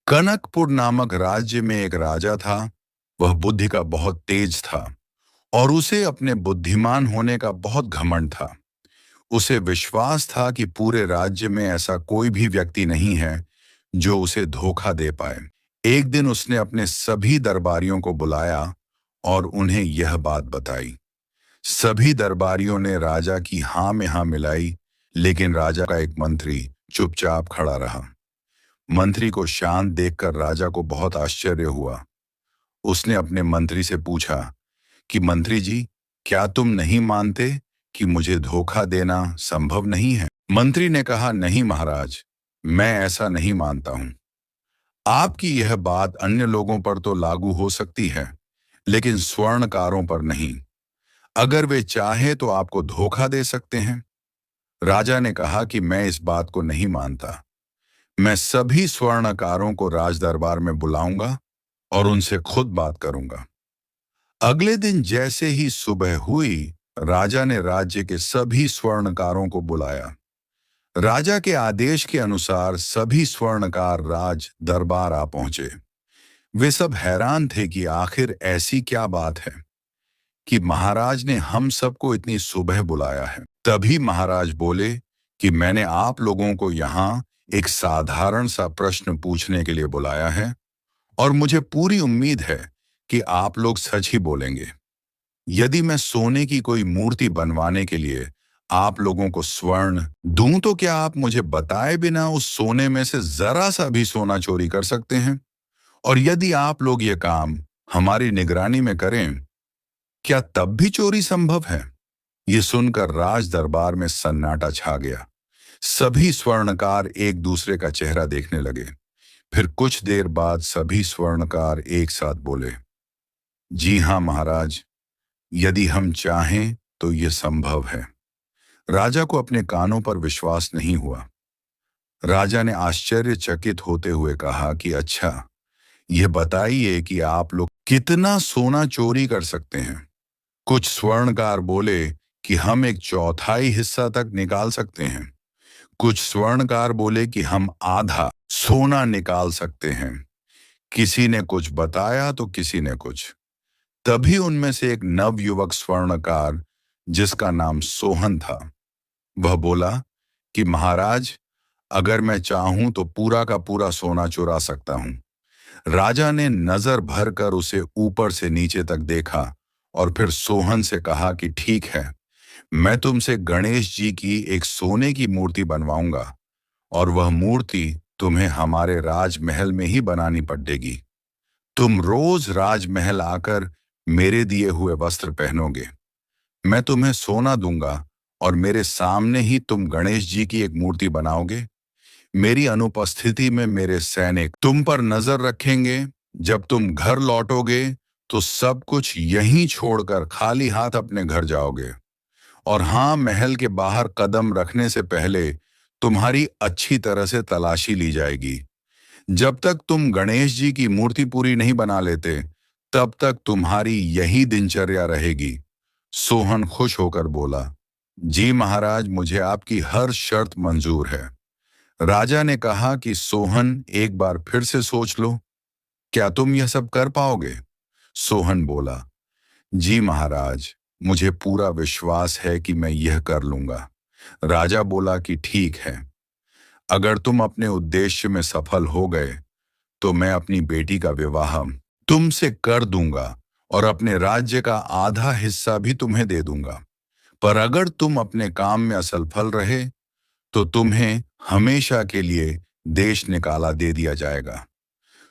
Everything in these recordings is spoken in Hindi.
कनकपुर नामक राज्य में एक राजा था। वह बुद्धि का बहुत तेज था और उसे अपने बुद्धिमान होने का बहुत घमंड था। उसे विश्वास था कि पूरे राज्य में ऐसा कोई भी व्यक्ति नहीं है जो उसे धोखा दे पाए। एक दिन उसने अपने सभी दरबारियों को बुलाया और उन्हें यह बात बताई। सभी दरबारियों ने राजा की हाँ में हाँ मिलाई, लेकिन राजा का एक मंत्री चुपचाप खड़ा रहा। मंत्री को शांत देखकर राजा को बहुत आश्चर्य हुआ। उसने अपने मंत्री से पूछा कि मंत्री जी, क्या तुम नहीं मानते कि मुझे धोखा देना संभव नहीं है? मंत्री ने कहा, नहीं महाराज, मैं ऐसा नहीं मानता हूं। आपकी यह बात अन्य लोगों पर तो लागू हो सकती है, लेकिन स्वर्णकारों पर नहीं। अगर वे चाहे तो आपको धोखा दे सकते हैं। राजा ने कहा कि मैं इस बात को नहीं मानता। मैं सभी स्वर्णकारों को राज दरबार में बुलाऊंगा और उनसे खुद बात करूंगा। अगले दिन जैसे ही सुबह हुई, राजा ने राज्य के सभी स्वर्णकारों को बुलाया। राजा के आदेश के अनुसार सभी स्वर्णकार राज दरबार आ पहुंचे। वे सब हैरान थे कि आखिर ऐसी क्या बात है कि महाराज ने हम सबको इतनी सुबह बुलाया है। तभी महाराज बोले कि मैंने आप लोगों को यहाँ एक साधारण सा प्रश्न पूछने के लिए बुलाया है और मुझे पूरी उम्मीद है कि आप लोग सच ही बोलेंगे। यदि मैं सोने की कोई मूर्ति बनवाने के लिए आप लोगों को स्वर्ण दूं तो क्या आप मुझे बताए बिना उस सोने में से जरा सा भी सोना चोरी कर सकते हैं? और यदि आप लोग ये काम हमारी निगरानी में करें, क्या तब भी चोरी संभव है? ये सुनकर राज दरबार में सन्नाटा छा गया। सभी स्वर्णकार एक दूसरे का चेहरा देखने लगे। फिर कुछ देर बाद सभी स्वर्णकार एक साथ बोले, जी हाँ महाराज, यदि हम चाहें तो ये संभव है। राजा को अपने कानों पर विश्वास नहीं हुआ। राजा ने आश्चर्यचकित होते हुए कहा कि अच्छा, यह बताइए कि आप लोग कितना सोना चोरी कर सकते हैं? कुछ स्वर्णकार बोले कि हम एक चौथाई हिस्सा तक निकाल सकते हैं। कुछ स्वर्णकार बोले कि हम आधा सोना निकाल सकते हैं। किसी ने कुछ बताया तो किसी ने कुछ। तभी उनमें से एक नवयुवक स्वर्णकार, जिसका नाम सोहन था, वह बोला कि महाराज, अगर मैं चाहूं तो पूरा का पूरा सोना चुरा सकता हूं। राजा ने नजर भर कर उसे ऊपर से नीचे तक देखा और फिर सोहन से कहा कि ठीक है, मैं तुमसे गणेश जी की एक सोने की मूर्ति बनवाऊंगा और वह मूर्ति तुम्हें हमारे राजमहल में ही बनानी पड़ेगी। तुम रोज राजमहल आकर मेरे दिए हुए वस्त्र पहनोगे। मैं तुम्हें सोना दूंगा और मेरे सामने ही तुम गणेश जी की एक मूर्ति बनाओगे। मेरी अनुपस्थिति में मेरे सैनिक तुम पर नजर रखेंगे। जब तुम घर लौटोगे तो सब कुछ यहीं छोड़कर खाली हाथ अपने घर जाओगे। और हाँ, महल के बाहर कदम रखने से पहले तुम्हारी अच्छी तरह से तलाशी ली जाएगी। जब तक तुम गणेश जी की मूर्ति पूरी नहीं बना लेते, तब तक तुम्हारी यही दिनचर्या रहेगी। सोहन खुश होकर बोला, जी महाराज, मुझे आपकी हर शर्त मंजूर है। राजा ने कहा कि सोहन, एक बार फिर से सोच लो, क्या तुम यह सब कर पाओगे? सोहन बोला, जी महाराज, मुझे पूरा विश्वास है कि मैं यह कर लूंगा। राजा बोला कि ठीक है, अगर तुम अपने उद्देश्य में सफल हो गए तो मैं अपनी बेटी का विवाह तुमसे कर दूंगा और अपने राज्य का आधा हिस्सा भी तुम्हें दे दूंगा। पर अगर तुम अपने काम में असफल रहे तो तुम्हें हमेशा के लिए देश निकाला दे दिया जाएगा।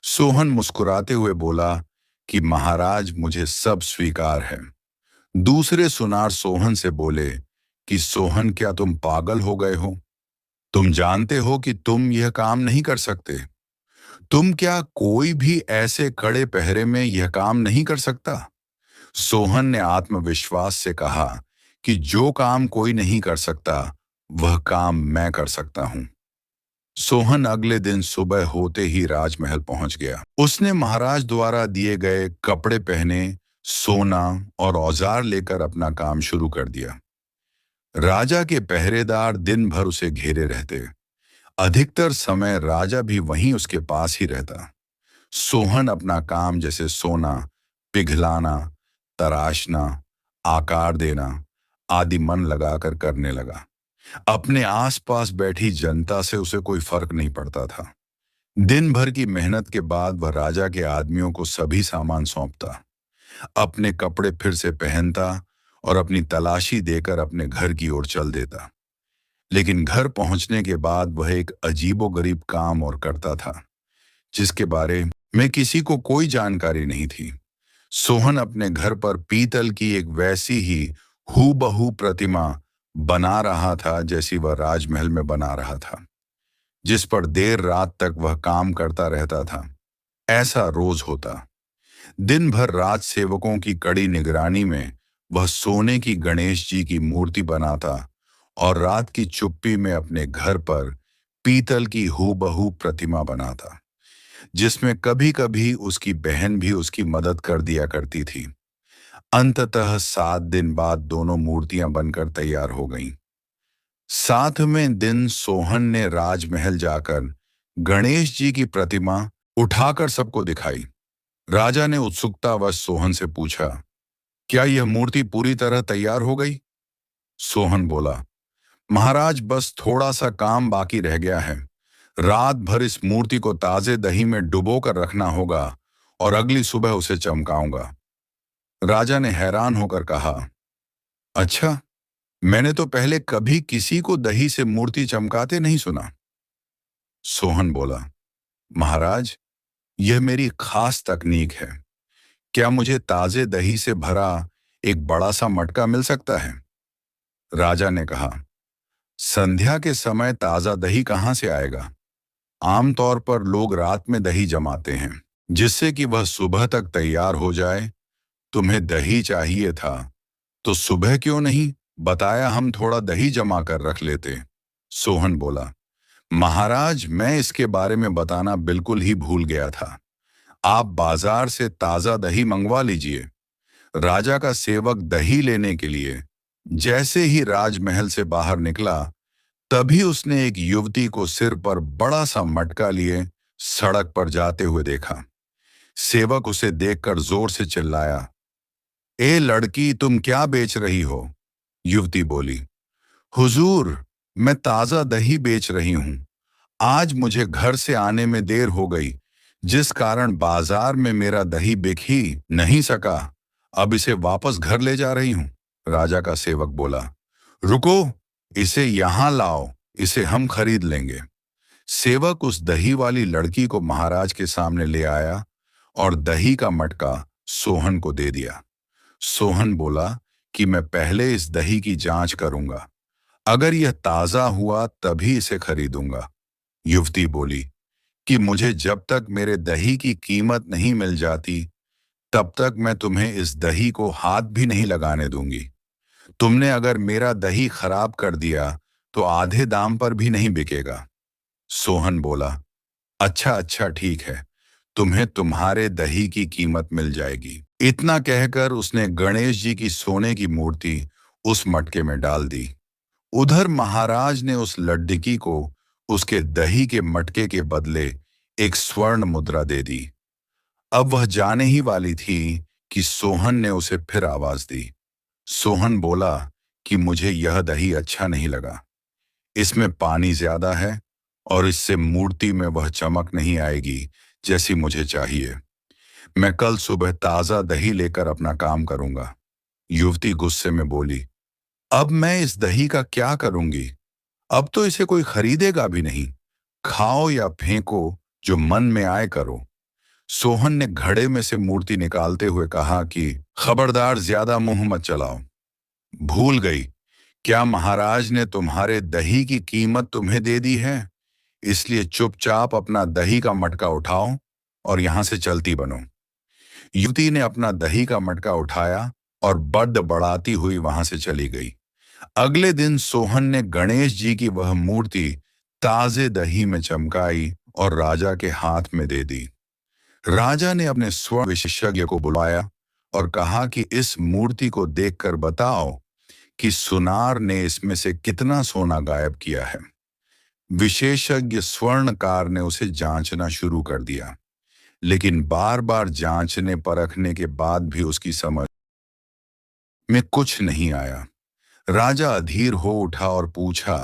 सोहन मुस्कुराते हुए बोला कि महाराज, मुझे सब स्वीकार है। दूसरे सुनार सोहन से बोले कि सोहन, क्या तुम पागल हो गए हो? तुम जानते हो कि तुम यह काम नहीं कर सकते। तुम क्या कोई भी ऐसे कड़े पहरे में यह काम नहीं कर सकता? सोहन ने आत्मविश्वास से कहा कि जो काम कोई नहीं कर सकता, वह काम मैं कर सकता हूं। सोहन अगले दिन सुबह होते ही राजमहल पहुंच गया। उसने महाराज द्वारा दिए गए कपड़े पहने, सोना और औजार लेकर अपना काम शुरू कर दिया। राजा के पहरेदार दिन भर उसे घेरे रहते। अधिकतर समय राजा भी वहीं उसके पास ही रहता। सोहन अपना काम जैसे सोना, पिघलाना, तराशना, आकार देना आदि मन लगाकर करने लगा। अपने आसपास बैठी जनता से उसे कोई फर्क नहीं पड़ता था। दिन भर की मेहनत के बाद वह राजा के आदमियों को सभी सामान सौंपता, अपने कपड़े फिर से पहनता और अपनी तलाशी देकर अपने घर की ओर चल देता। लेकिन घर पहुंचने के बाद वह एक अजीबोगरीब काम और करता था, जिसके बारे में किसी को कोई जानकारी नहीं थी। सोहन अपने घर पर पीतल की एक वैसी ही हूबहू प्रतिमा बना रहा था जैसी वह राजमहल में बना रहा था, जिस पर देर रात तक वह काम करता रहता था। ऐसा रोज होता। दिन भर राज सेवकों की कड़ी निगरानी में वह सोने की गणेश जी की मूर्ति बनाता और रात की चुप्पी में अपने घर पर पीतल की हूबहू प्रतिमा बनाता, जिसमें कभी कभी उसकी बहन भी उसकी मदद कर दिया करती थी। अंततः 7 दिन बाद दोनों मूर्तियां बनकर तैयार हो गईं। 7वें दिन सोहन ने राजमहल जाकर गणेश जी की प्रतिमा उठाकर सबको दिखाई। राजा ने उत्सुकतावश सोहन से पूछा, क्या यह मूर्ति पूरी तरह तैयार हो गई? सोहन बोला, महाराज बस थोड़ा सा काम बाकी रह गया है। रात भर इस मूर्ति को ताजे दही में डुबो कर रखना होगा और अगली सुबह उसे चमकाऊंगा। राजा ने हैरान होकर कहा, अच्छा, मैंने तो पहले कभी किसी को दही से मूर्ति चमकाते नहीं सुना। सोहन बोला, महाराज, यह मेरी खास तकनीक है। क्या मुझे ताजे दही से भरा एक बड़ा सा मटका मिल सकता है? राजा ने कहा, संध्या के समय ताजा दही कहाँ से आएगा? आमतौर पर लोग रात में दही जमाते हैं, जिससे कि वह सुबह तक तैयार हो जाए। तुम्हें दही चाहिए था, तो सुबह क्यों नहीं बताया, हम थोड़ा दही जमा कर रख लेते। सोहन बोला, महाराज, मैं इसके बारे में बताना बिल्कुल ही भूल गया था। आप बाजार से ताजा दही मंगवा लीजिए। राजा का सेवक दही लेने के लिए जैसे ही राजमहल से बाहर निकला, तभी उसने एक युवती को सिर पर बड़ा सा मटका लिए सड़क पर जाते हुए देखा। सेवक उसे देखकर जोर से चिल्लाया, ए लड़की, तुम क्या बेच रही हो? युवती बोली, हुजूर, मैं ताजा दही बेच रही हूं। आज मुझे घर से आने में देर हो गई, जिस कारण बाजार में मेरा दही बिक ही नहीं सका। अब इसे वापस घर ले जा रही हूं। राजा का सेवक बोला, रुको, इसे यहां लाओ, इसे हम खरीद लेंगे। सेवक उस दही वाली लड़की को महाराज के सामने ले आया और दही का मटका सोहन को दे दिया। सोहन बोला कि मैं पहले इस दही की जांच करूंगा, अगर यह ताजा हुआ तभी इसे खरीदूंगा। युवती बोली कि मुझे जब तक मेरे दही की कीमत नहीं मिल जाती, तब तक मैं तुम्हें इस दही को हाथ भी नहीं लगाने दूंगी। तुमने अगर मेरा दही खराब कर दिया तो आधे दाम पर भी नहीं बिकेगा। सोहन बोला, अच्छा अच्छा, ठीक है, तुम्हें तुम्हारे दही की कीमत मिल जाएगी। इतना कहकर उसने गणेश जी की सोने की मूर्ति उस मटके में डाल दी। उधर महाराज ने उस लड़की को उसके दही के मटके के बदले एक स्वर्ण मुद्रा दे दी। अब वह जाने ही वाली थी कि सोहन ने उसे फिर आवाज दी। सोहन बोला कि मुझे यह दही अच्छा नहीं लगा। इसमें पानी ज्यादा है और इससे मूर्ति में वह चमक नहीं आएगी जैसी मुझे चाहिए। मैं कल सुबह ताजा दही लेकर अपना काम करूंगा। युवती गुस्से में बोली, अब मैं इस दही का क्या करूंगी? अब तो इसे कोई खरीदेगा भी नहीं। खाओ या फेंको, जो मन में आए करो। सोहन ने घड़े में से मूर्ति निकालते हुए कहा कि खबरदार, ज्यादा मुंह मत चलाओ। भूल गई क्या महाराज ने तुम्हारे दही की कीमत तुम्हें दे दी है? इसलिए चुपचाप अपना दही का मटका उठाओ और यहां से चलती बनो। युवती ने अपना दही का मटका उठाया और बड़बड़ाती हुई वहां से चली गई। अगले दिन सोहन ने गणेश जी की वह मूर्ति ताजे दही में चमकाई और राजा के हाथ में दे दी। राजा ने अपने स्वर्ण विशेषज्ञ को बुलाया और कहा कि इस मूर्ति को देखकर बताओ कि सुनार ने इसमें से कितना सोना गायब किया है। विशेषज्ञ स्वर्णकार ने उसे जांचना शुरू कर दिया, लेकिन बार बार जांचने परखने के बाद भी उसकी समझ में कुछ नहीं आया। राजा अधीर हो उठा और पूछा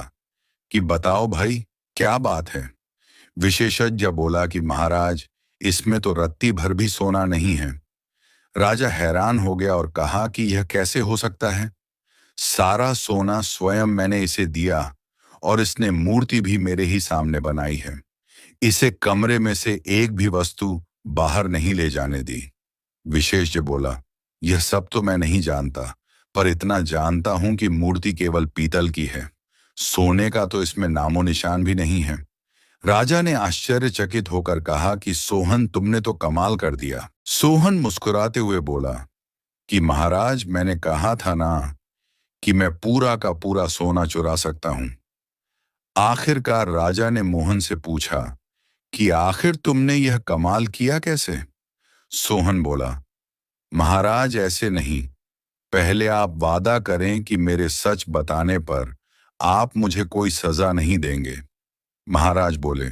कि बताओ भाई, क्या बात है। विशेषज्ञ बोला कि महाराज, इसमें तो रत्ती भर भी सोना नहीं है। राजा हैरान हो गया और कहा कि यह कैसे हो सकता है। सारा सोना स्वयं मैंने इसे दिया और इसने मूर्ति भी मेरे ही सामने बनाई है। इसे कमरे में से एक भी वस्तु बाहर नहीं ले जाने दी। विशेषज्ञ बोला, यह सब तो मैं नहीं जानता, पर इतना जानता हूं कि मूर्ति केवल पीतल की है। सोने का तो इसमें नामो निशान भी नहीं है। राजा ने आश्चर्यचकित होकर कहा कि सोहन, तुमने तो कमाल कर दिया। सोहन मुस्कुराते हुए बोला कि महाराज, मैंने कहा था ना कि मैं पूरा का पूरा सोना चुरा सकता हूं। आखिरकार राजा ने मोहन से पूछा कि आखिर तुमने यह कमाल किया कैसे। सोहन बोला, महाराज ऐसे नहीं, पहले आप वादा करें कि मेरे सच बताने पर आप मुझे कोई सजा नहीं देंगे। महाराज बोले,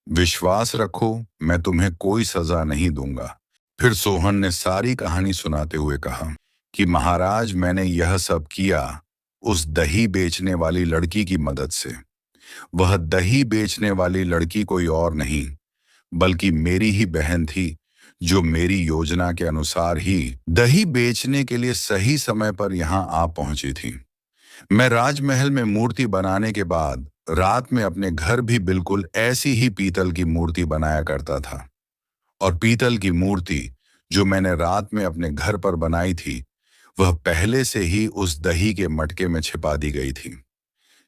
विश्वास रखो, मैं तुम्हें कोई सजा नहीं दूंगा। फिर सोहन ने सारी कहानी सुनाते हुए कहा कि महाराज, मैंने यह सब किया उस दही बेचने वाली लड़की की मदद से। वह दही बेचने वाली लड़की कोई और नहीं बल्कि मेरी ही बहन थी, जो मेरी योजना के अनुसार ही दही बेचने के लिए सही समय पर यहाँ आ पहुंची थी। मैं राजमहल में मूर्ति बनाने के बाद रात में अपने घर भी बिल्कुल ऐसी ही पीतल की मूर्ति बनाया करता था, और पीतल की मूर्ति जो मैंने रात में अपने घर पर बनाई थी, वह पहले से ही उस दही के मटके में छिपा दी गई थी।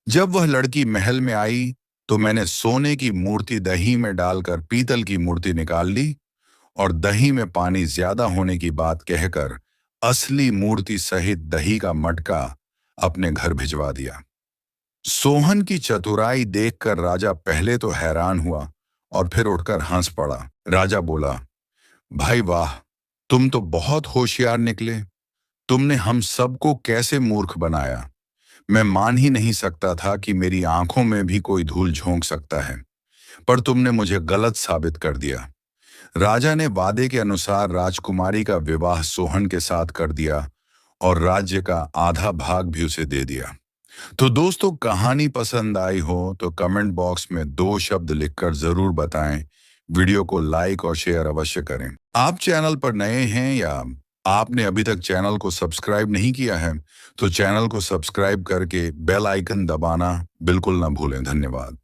जब वह लड़की महल में आई तो मैंने सोने की मूर्ति दही में डालकर पीतल की मूर्ति निकाल ली और दही में पानी ज्यादा होने की बात कहकर असली मूर्ति सहित दही का मटका अपने घर भिजवा दिया। सोहन की चतुराई देखकर राजा पहले तो हैरान हुआ और फिर उठकर हंस पड़ा। राजा बोला, भाई वाह, तुम तो बहुत होशियार निकले। तुमने हम सबको कैसे मूर्ख बनाया। मैं मान ही नहीं सकता था कि मेरी आंखों में भी कोई धूल झोंक सकता है, पर तुमने मुझे गलत साबित कर दिया। राजा ने वादे के अनुसार राजकुमारी का विवाह सोहन के साथ कर दिया और राज्य का आधा भाग भी उसे दे दिया। तो दोस्तों, कहानी पसंद आई हो तो कमेंट बॉक्स में 2 शब्द लिखकर जरूर बताएं। वीडियो को लाइक और शेयर अवश्य करें। आप चैनल पर नए हैं या आपने अभी तक चैनल को सब्सक्राइब नहीं किया है, तो चैनल को सब्सक्राइब करके बेल आइकन दबाना बिल्कुल ना भूलें। धन्यवाद।